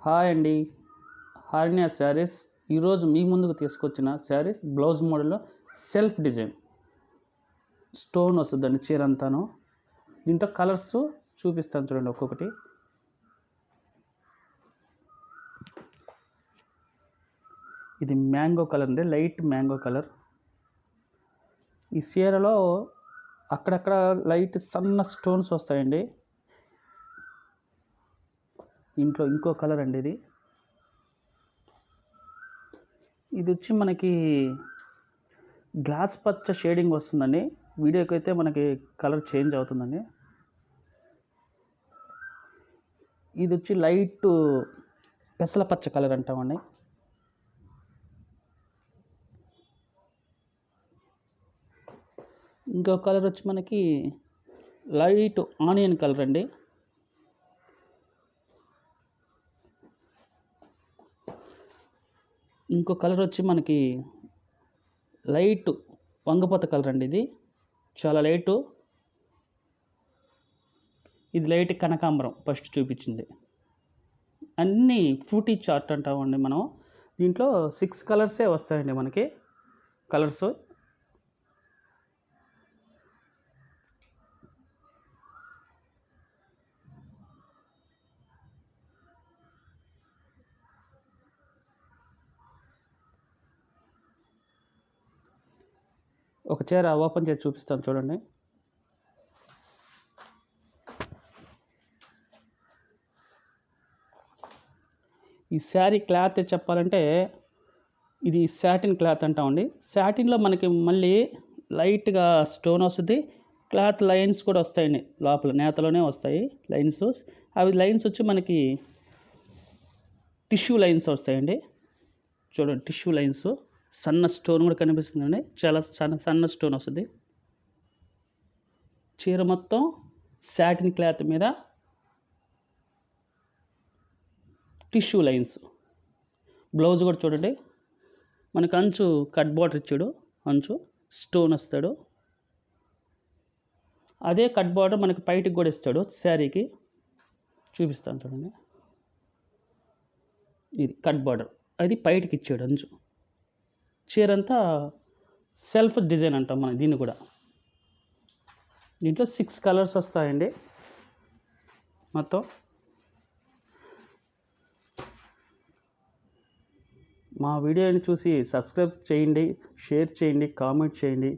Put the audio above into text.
Hi అండి, హార్నియా శారీస్ ఈరోజు మీ ముందుకు తీసుకొచ్చిన శారీస్ బ్లౌజ్ మోడల్లో సెల్ఫ్ డిజైన్ స్టోన్ వస్తుందండి చీర అంతాను. దీంట్లో కలర్స్ చూపిస్తాను చూడండి ఒక్కొక్కటి. ఇది మ్యాంగో కలర్ అండి, లైట్ మ్యాంగో కలర్. ఈ చీరలో అక్కడక్కడ లైట్ సన్న స్టోన్స్ వస్తాయండి. ఇంట్లో ఇంకో కలర్ అండి, ఇది వచ్చి మనకి గ్లాస్ పచ్చ షేడింగ్ వస్తుందండి. వీడియోకి అయితే మనకి కలర్ చేంజ్ అవుతుందండి. ఇది వచ్చి లైట్ పెసల పచ్చ కలర్ అంటామండి. ఇంకో కలర్ వచ్చి మనకి లైట్ ఆనియన్ కలర్ అండి. ఇంకో కలర్ వచ్చి మనకి లైట్ వంగపోత కలర్ అండి. ఇది చాలా లైటు. ఇది లైట్ కనకాంబరం ఫస్ట్ చూపించింది. అన్నీ ఫ్రూటీ చార్ట్ అంటామండి మనం. దీంట్లో 6 కలర్సే వస్తాయండి మనకి కలర్స్. ఒక చీర ఓపెన్ చేసి చూపిస్తాను చూడండి. ఈ శారీ క్లాత్ చెప్పాలంటే ఇది సాటిన్ క్లాత్ అంటామండి. సాటిన్లో మనకి మళ్ళీ లైట్గా స్టోన్ వస్తుంది. క్లాత్ లైన్స్ కూడా వస్తాయండి, లోపల నేతలోనే వస్తాయి లైన్స్. అవి లైన్స్ వచ్చి మనకి టిష్యూ లైన్స్ వస్తాయండి. చూడండి, టిష్యూ లైన్స్. సన్న స్టోన్ కూడా కనిపిస్తుందండి, చాలా సన్న స్టోన్ వస్తుంది. చీర మొత్తం సాటిన్ క్లాత్ మీద టిష్యూ లైన్స్. బ్లౌజ్ కూడా చూడండి, మనకు అంచు కట్ బార్డర్ ఇచ్చాడు, అంచు స్టోన్ వస్తాడు. అదే కట్ బార్డర్ మనకి పైటికి కూడా ఇస్తాడు శారీకి. చూపిస్తాను చూడండి, ఇది కట్ బార్డర్, అది పైటికి ఇచ్చాడు అంచు. చీర అంతా సెల్ఫ్ డిజైన్ అంటాం మనం దీన్ని కూడా. దీంట్లో 6 కలర్స్ వస్తాయండి మొత్తం. మా వీడియోని చూసి సబ్స్క్రైబ్ చేయండి, షేర్ చేయండి, కామెంట్ చేయండి.